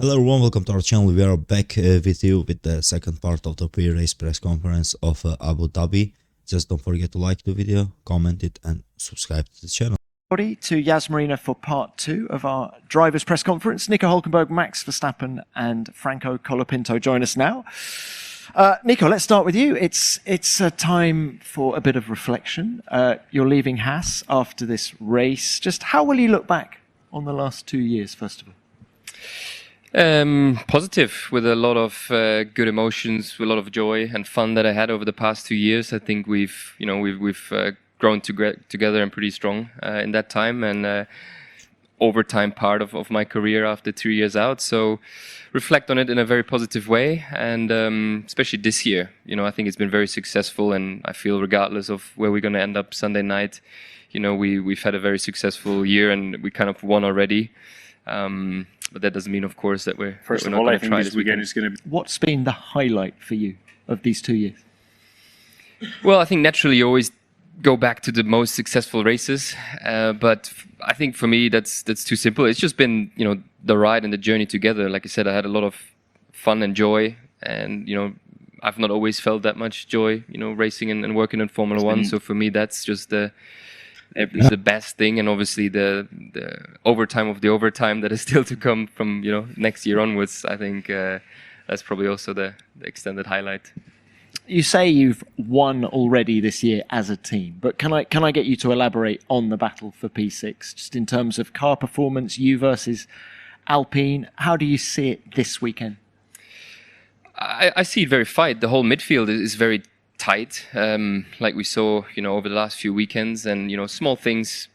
Hello everyone, welcome to our channel. We are back with you with the second part of the pre-race press conference of Abu Dhabi. Just don't forget to like the video, comment it and subscribe to the channel. To Yas Marina for part 2 of our drivers press conference. Nico Hulkenberg, Max Verstappen and Franco Colapinto join us now. Nico, let's start with you. It's a time for a bit of reflection. You're leaving Haas after this race. Just how will you look back on the last 2 years, first of all? Positive, with a lot of good emotions, with a lot of joy and fun that I had over the past 2 years. I think we've grown together and pretty strong in that time, and overtime part of my career after 3 years out. So reflect on it in a very positive way, and especially this year. I think it's been very successful, and I feel regardless of where we're going to end up Sunday night, we've had a very successful year and we kind of won already. But that doesn't mean, of course, that we're not going to try this weekend. What's been the highlight for you of these 2 years? Well, I think naturally you always go back to the most successful races, but I think for me that's too simple. It's just been the ride and the journey together. Like I said, I had a lot of fun and joy, and I've not always felt that much joy racing and working in Formula One. So for me that's just the best thing, and obviously the overtime of the overtime that is still to come from next year onwards. I think that's probably also the extended highlight. You say you've won already this year as a team, but can I get you to elaborate on the battle for P6, just in terms of car performance, you versus Alpine? How do you see it this weekend? I see it very fight. The whole midfield is very tight, like we saw over the last few weekends, and small things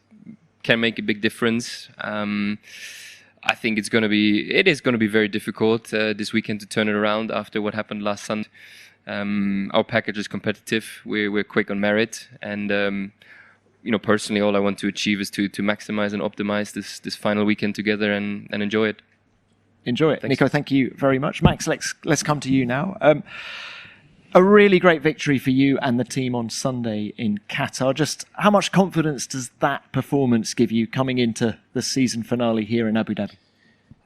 can make a big difference. I think it is going to be very difficult this weekend to turn it around after what happened last Sunday. Our package is competitive. We're quick on merit, and personally, all I want to achieve is to maximize and optimize this final weekend together and enjoy it. Enjoy it. Thanks. Nico, thank you very much. Max, let's come to you now. A really great victory for you and the team on Sunday in Qatar. Just how much confidence does that performance give you coming into the season finale here in Abu Dhabi?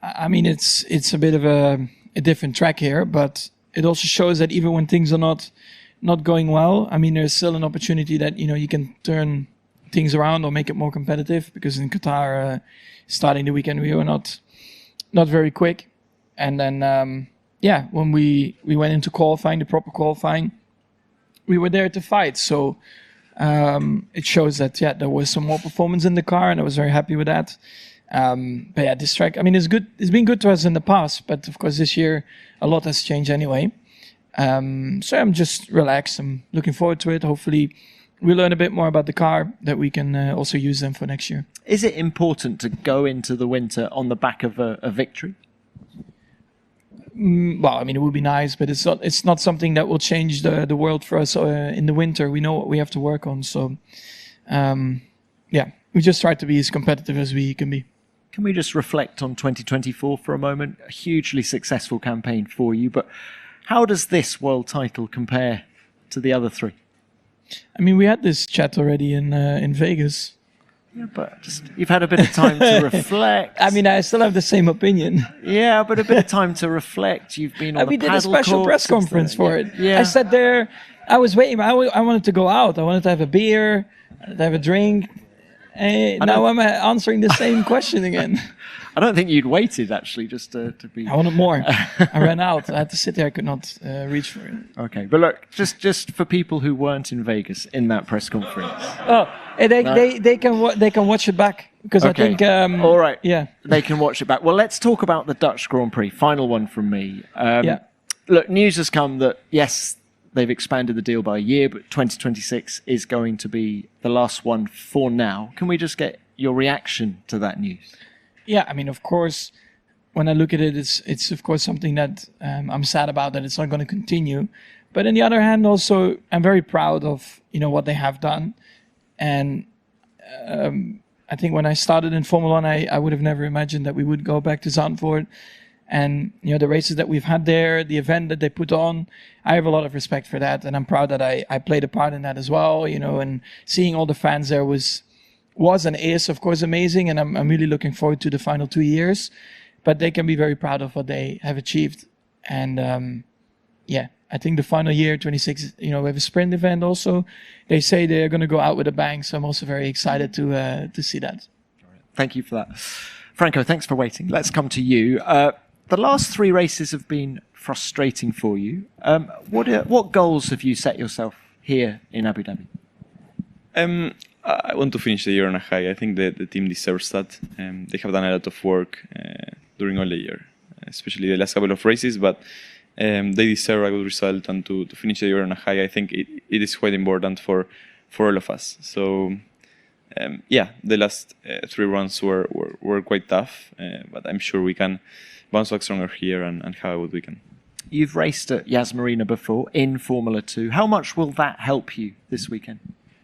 I mean, it's a bit of a different track here, but it also shows that even when things are not going well, I mean, there's still an opportunity that you can turn things around or make it more competitive. Because in Qatar, starting the weekend, we were not very quick, and then. When we went into qualifying, the proper qualifying, we were there to fight. So it shows that, there was some more performance in the car, and I was very happy with that. But this track, I mean, it's good. It's been good to us in the past, but of course this year a lot has changed anyway. So I'm just relaxed. I'm looking forward to it. Hopefully we learn a bit more about the car that we can also use them for next year. Is it important to go into the winter on the back of a victory? Well, I mean, it would be nice, but it's not something that will change the world for us in the winter. We know what we have to work on. So, we just try to be as competitive as we can be. Can we just reflect on 2024 for a moment? A hugely successful campaign for you, but how does this world title compare to the other three? I mean, we had this chat already in Vegas. Yeah, but you've had a bit of time to reflect. I mean, I still have the same opinion. Yeah, but a bit of time to reflect. You've been on the paddle court. We did a special press conference for it. Yeah. I sat there. I was waiting. I wanted to go out. I wanted to have a beer, to have a drink. Now I'm answering the same question again. I don't think you'd waited, actually, just to be... I wanted more. I ran out. I had to sit there. I could not reach for it. Okay, but look, just for people who weren't in Vegas in that press conference... Oh, they can watch it back. Because okay. I think... all right, yeah. They can watch it back. Well, let's talk about the Dutch Grand Prix. Final one from me. Look, news has come that, yes, they've expanded the deal by a year, but 2026 is going to be the last one for now. Can we just get your reaction to that news? Yeah, I mean, of course, when I look at it, it's of course something that I'm sad about, that it's not going to continue. But on the other hand, also, I'm very proud of what they have done. And I think when I started in Formula One, I would have never imagined that we would go back to Zandvoort. And the races that we've had there, the event that they put on, I have a lot of respect for that, and I'm proud that I played a part in that as well. And seeing all the fans there was and is, of course, amazing, and I'm really looking forward to the final 2 years. but they can be very proud of what they have achieved. And yeah, I think the final year, 26, we have a sprint event also. They say they're going to go out with a bang, so I'm also very excited to see that. Thank you for that. Franco, thanks for waiting. Let's come to you. The last 3 races have been frustrating for you. What goals have you set yourself here in Abu Dhabi? I want to finish the year on a high. I think the team deserves that. They have done a lot of work during all the year, especially the last couple of races, but they deserve a good result, and to finish the year on a high, I think it is quite important for all of us. So yeah, the last 3 runs were quite tough, but I'm sure we can bounce back stronger here and have a good weekend. You've raced at Yas Marina before in Formula 2. How much will that help you this weekend?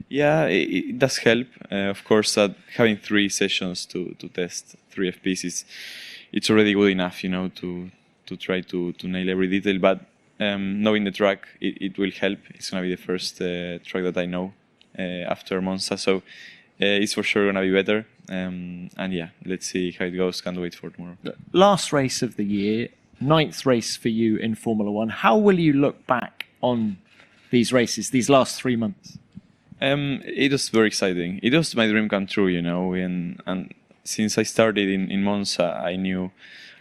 Yeah, it does help. Of course, having 3 sessions to test 3 FPs it's already good enough, to try to nail every detail. But knowing the track, it will help. It's going to be the first track that I know after Monza, so it's for sure going to be better. And yeah, let's see how it goes. Can't wait for tomorrow. Last race of the year, 9th race for you in Formula 1. How will you look back on these races, these last 3 months? It was very exciting. It was my dream come true, and since I started in Monza, I knew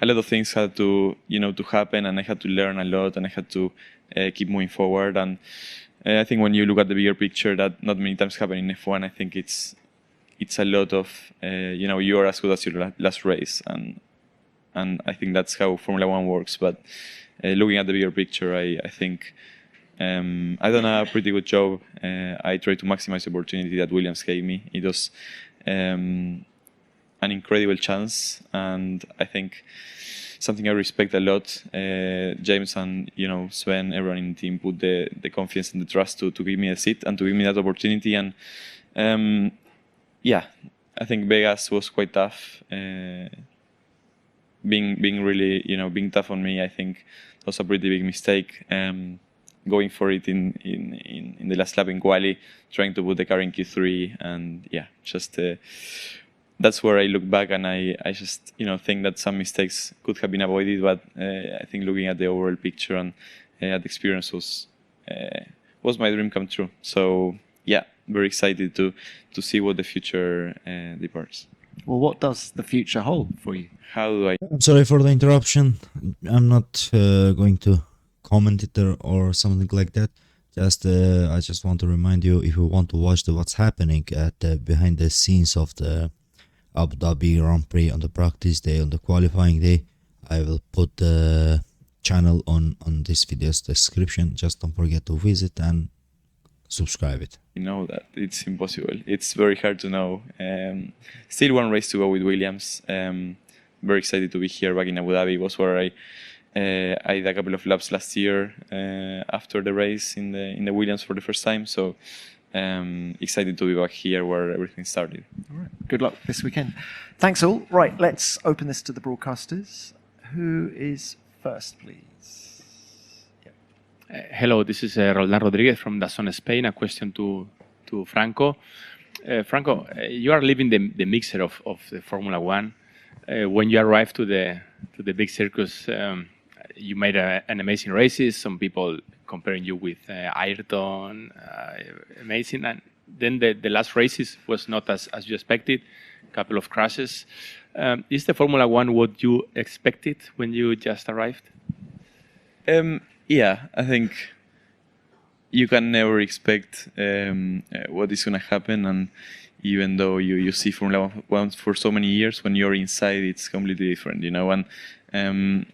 a lot of things had to happen, and I had to learn a lot, and I had to keep moving forward. And I think when you look at the bigger picture, that not many times happen in F1. I think it's a lot of you are as good as your last race, and I think that's how Formula 1 works. But looking at the bigger picture, I think I done a pretty good job. I tried to maximize the opportunity that Williams gave me. It was an incredible chance, and I think something I respect a lot. James and Sven, everyone in the team put the confidence and the trust to give me a seat and to give me that opportunity. And yeah, I think Vegas was quite tough. Being really being tough on me, I think was a pretty big mistake. Going for it in the last lap in quali, trying to put the car in Q3, and yeah, just that's where I look back, and I just think that some mistakes could have been avoided. But I think looking at the overall picture and at the experience was my dream come true. So yeah, very excited to see what the future departs. Well, what does the future hold for you? How do I? I'm sorry for the interruption. I'm not going to comment it or something like that. I just want to remind you, if you want to watch what's happening at behind the scenes of the Abu Dhabi Grand Prix on the practice day, on the qualifying day, I will put the channel on this video's description. Just don't forget to visit and subscribe it. You know that it's impossible. It's very hard to know. Still 1 race to go with Williams. Very excited to be here back in Abu Dhabi. It was where I did a couple of laps last year after the race in the Williams for the first time. So excited to be back here where everything started. All right. Good luck this weekend. Thanks all. Right, let's open this to the broadcasters. Who is first, please? Hello, this is Roldan Rodriguez from DAZN Spain. A question to Franco. Franco, you are living the mixer of the Formula 1. When you arrived to the big circus, you made an amazing races. Some people comparing you with Ayrton, amazing. And then the last races was not as you expected. A couple of crashes. Is the Formula 1 what you expected when you just arrived? Yeah, I think you can never expect what is going to happen, and even though you see Formula 1 for so many years, when you're inside, it's completely different, And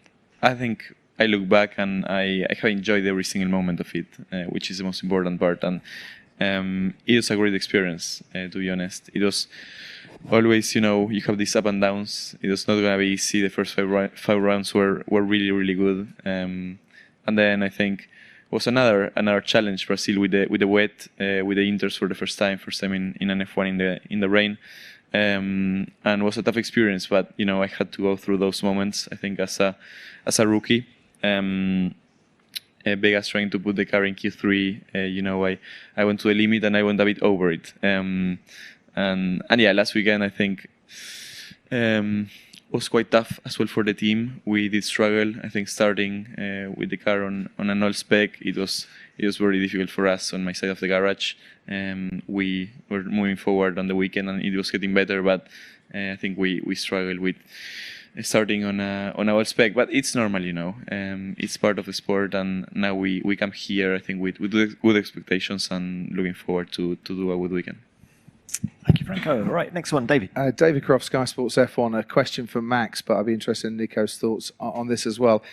I think I look back and I have enjoyed every single moment of it, which is the most important part. And it was a great experience, to be honest. It was always, you have these up and downs. It was not going to be easy. The first 5 rounds were really, really good. And then I think was another challenge. Brazil with the wet, with the inters for the first time in an F1 in the rain, and was a tough experience. But I had to go through those moments. I think as a rookie, Vegas trying to put the car in Q3. I went to the limit and I went a bit over it. And yeah, last weekend I think was quite tough as well for the team. We did struggle, I think, starting with the car on an old spec. It was very difficult for us on my side of the garage. We were moving forward on the weekend, and it was getting better. But I think we struggled with starting on a old spec. But it's normal, you know. It's part of the sport, and now we come here, I think, with good expectations and looking forward to do a good weekend. Thank you, Franco. Right, next one, David. David Croft, Sky Sports F1. A question for Max, but I'd be interested in Nico's thoughts on this as well.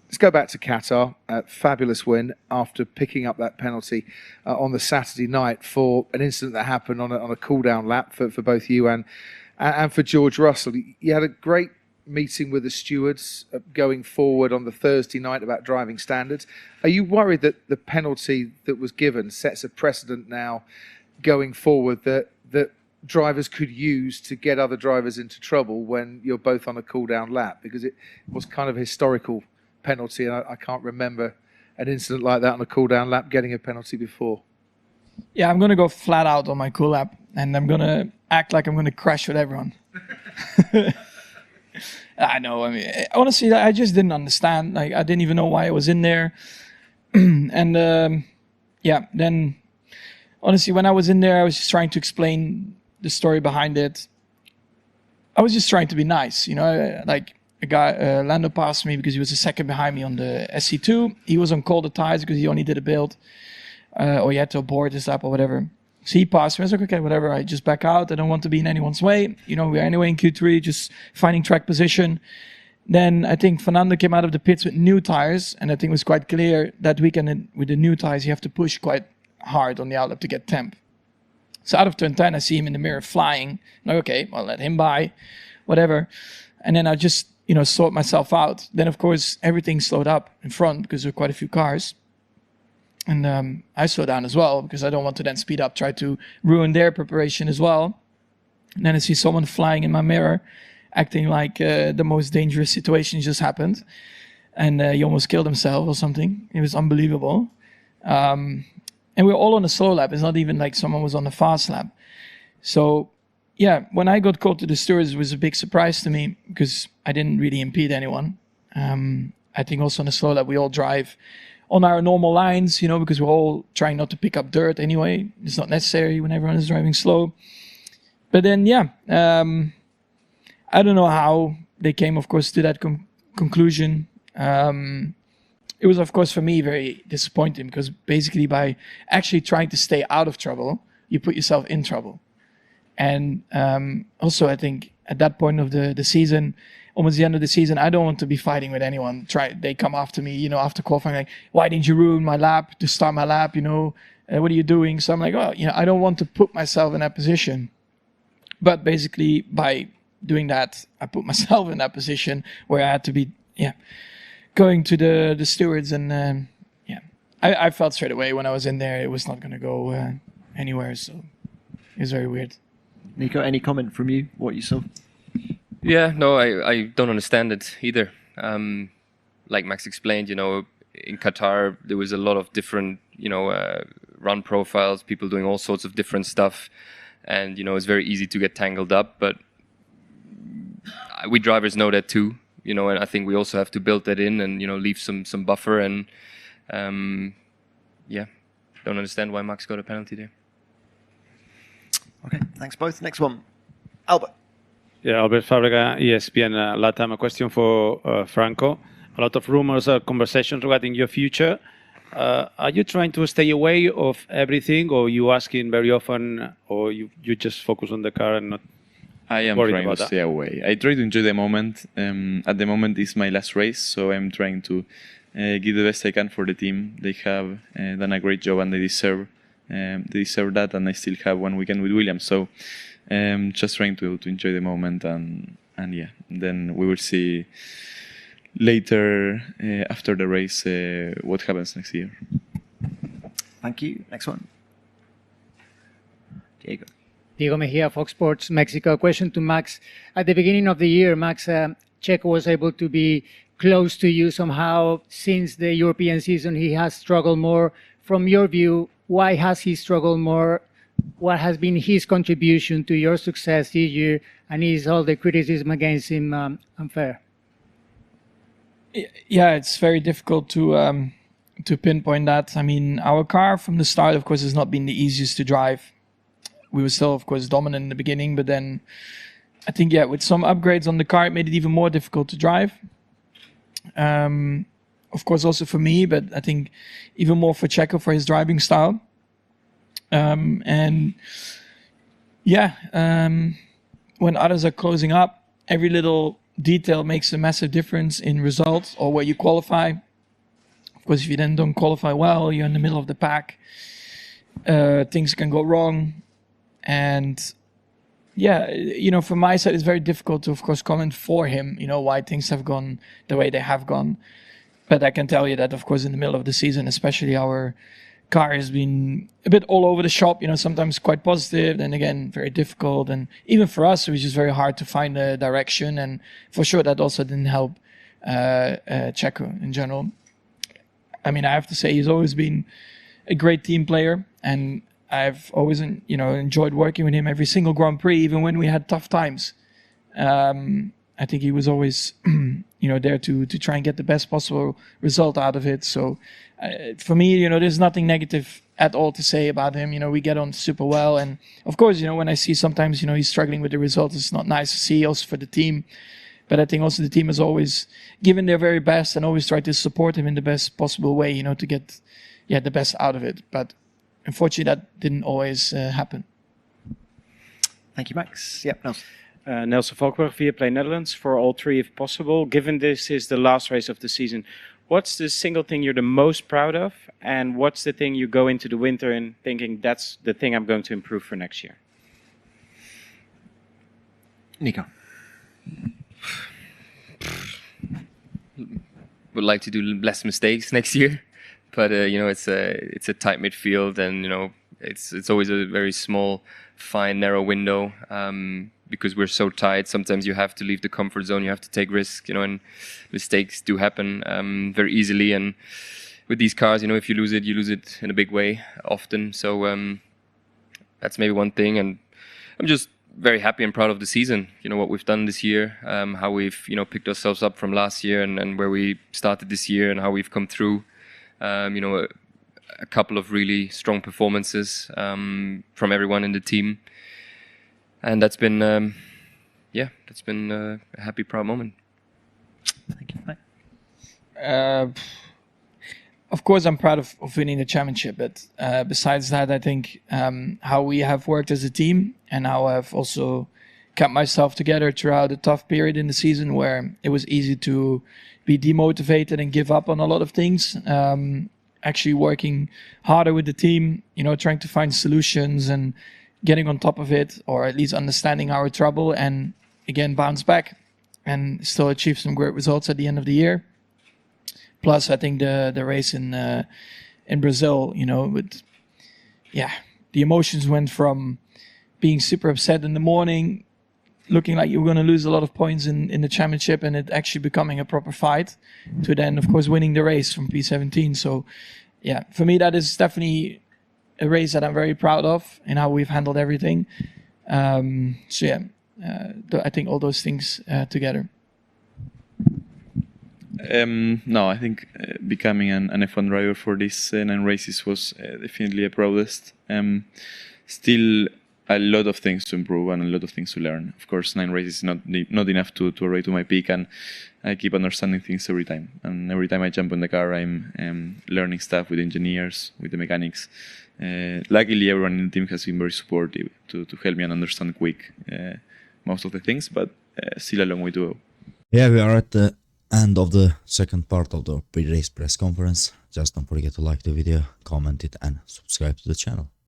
Let's go back to Qatar. Fabulous win after picking up that penalty on the Saturday night for an incident that happened on a cool-down lap for both you and for George Russell. You had a great meeting with the stewards going forward on the Thursday night about driving standards. Are you worried that the penalty that was given sets a precedent now going forward that drivers could use to get other drivers into trouble when you're both on a cool-down lap? Because it was kind of a historical penalty, and I can't remember an incident like that on a cool-down lap getting a penalty before. Yeah, I'm going to go flat out on my cool lap, and I'm going to act like I'm going to crash with everyone. I know. I mean, honestly, I just didn't understand. Like, I didn't even know why I was in there. And then honestly, when I was in there, I was just trying to explain the story behind it. I was just trying to be nice, you know. Like a guy, Lando passed me because he was a second behind me on the SC2. He was on colder tires because he only did a build, or he had to abort his lap or whatever. So he passed me. I was like, okay, whatever. I just back out. I don't want to be in anyone's way. You know, we're anyway in Q3, just finding track position. Then I think Fernando came out of the pits with new tires, and I think it was quite clear that weekend with the new tires, you have to push quite hard on the outlap to get temp. So out of turn 10, I see him in the mirror flying. I'm like, okay, I'll let him by, whatever. And then I just, you know, sort myself out. Then, of course, everything slowed up in front because there were quite a few cars. And I slowed down as well because I don't want to then speed up, try to ruin their preparation as well. And then I see someone flying in my mirror, acting like the most dangerous situation just happened. And he almost killed himself or something. It was unbelievable. And we're all on a slow lap. It's not even like someone was on a fast lap. So, yeah, when I got called to the stewards, it was a big surprise to me because I didn't really impede anyone. I think also on a slow lap, we all drive on our normal lines, you know, because we're all trying not to pick up dirt anyway. It's not necessary when everyone is driving slow. But then, yeah, I don't know how they came, of course, to that conclusion. It was, of course, for me, very disappointing because basically by actually trying to stay out of trouble, you put yourself in trouble. And also, I think at that point of the season, almost the end of the season, I don't want to be fighting with anyone. They come after me, you know, after qualifying, like, why didn't you ruin my lap to start my lap, you know, what are you doing? So I'm like, oh, you know, I don't want to put myself in that position. But basically by doing that, I put myself in that position where I had to be, going to the stewards. And I felt straight away when I was in there, it was not going to go anywhere. So it was very weird. Nico, any comment from you, what you saw? Yeah, no, I don't understand it either. Like Max explained, you know, in Qatar, there was a lot of different, you know, run profiles, people doing all sorts of different stuff. And, you know, it's very easy to get tangled up. But we drivers know that too, you know, and I think we also have to build that in and, you know, leave some buffer. And, don't understand why Max got a penalty there. Okay, thanks both. Next one, Albert. Yeah, Albert Fábrega, ESPN LATAM. A question for Franco. A lot of rumors or conversations regarding your future. Are you trying to stay away of everything, or you asking very often, or you just focus on the car and not? I am trying to stay away. I try to enjoy the moment. At the moment, it's my last race, so I'm trying to give the best I can for the team. They have done a great job, and they deserve that. And I still have one weekend with Williams, so just trying to enjoy the moment, and then we will see later after the race what happens next year. Thank you. Next one, Diego. Diego Mejia, Fox Sports Mexico. Question to Max. At the beginning of the year, Max, Checo was able to be close to you somehow. Since the European season, he has struggled more. From your view, why has he struggled more what has been his contribution to your success this year, and is all the criticism against him unfair? Yeah, it's very difficult to pinpoint that. I mean, our car from the start, of course, has not been the easiest to drive. We were still, of course, dominant in the beginning, but then I think, yeah, with some upgrades on the car, it made it even more difficult to drive. Of course, also for me, but I think even more for Checo for his driving style. And yeah, when others are closing up, every little detail makes a massive difference in results or where you qualify. Of course, if you then don't qualify well, you're in the middle of the pack. Things can go wrong. And yeah, from my side, it's very difficult to, of course, comment for him, why things have gone the way they have gone. But I can tell you that, of course, in the middle of the season, especially our car has been a bit all over the shop, sometimes quite positive, then again, very difficult. And even for us, it was just very hard to find a direction. And for sure, that also didn't help Checo in general. I mean, I have to say, he's always been a great team player. And I've always, enjoyed working with him every single Grand Prix, even when we had tough times. I think he was always, there to try and get the best possible result out of it. So for me, there's nothing negative at all to say about him. We get on super well. And of course, when I see sometimes, he's struggling with the results, it's not nice to see also for the team. But I think also the team has always given their very best and always tried to support him in the best possible way, to get the best out of it. But unfortunately, that didn't always happen. Thank you, Max. Yep, Nelson. Nelson Valkberg, Viaplay Netherlands, for all three if possible. Given this is the last race of the season, what's the single thing you're the most proud of? And what's the thing you go into the winter in thinking that's the thing I'm going to improve for next year? Nico. Would like to do less mistakes next year. But, it's a tight midfield and, it's always a very small, fine, narrow window. Because we're so tight, sometimes you have to leave the comfort zone, you have to take risks, and mistakes do happen very easily. And with these cars, if you lose it in a big way often. So that's maybe one thing. And I'm just very happy and proud of the season, what we've done this year, how we've, picked ourselves up from last year and where we started this year and how we've come through, a couple of really strong performances from everyone in the team. And that's been, a happy, proud moment. Thank you, Mike. Of course, I'm proud of winning the championship. But besides that, I think how we have worked as a team and how I've also kept myself together throughout a tough period in the season where it was easy to be demotivated and give up on a lot of things. Actually working harder with the team, trying to find solutions and getting on top of it, or at least understanding our trouble, and again bounce back and still achieve some great results at the end of the year. Plus, I think the race in Brazil, the emotions went from being super upset in the morning, looking like you were going to lose a lot of points in the championship, and it actually becoming a proper fight, to then, of course, winning the race from P17. So, yeah, for me, that is definitely a race that I'm very proud of and how we've handled everything. I think all those things together. No, I think becoming an F1 driver for these 9 races was definitely a proudest. Still a lot of things to improve and a lot of things to learn. Of course, 9 races is not enough to arrive to my peak, and I keep understanding things every time. And every time I jump on the car, I'm learning stuff with engineers, with the mechanics. Luckily, everyone in the team has been very supportive to help me and understand quick most of the things, but still a long way to go. Yeah, we are at the end of the second part of the pre-race press conference. Just don't forget to like the video, comment it, and subscribe to the channel.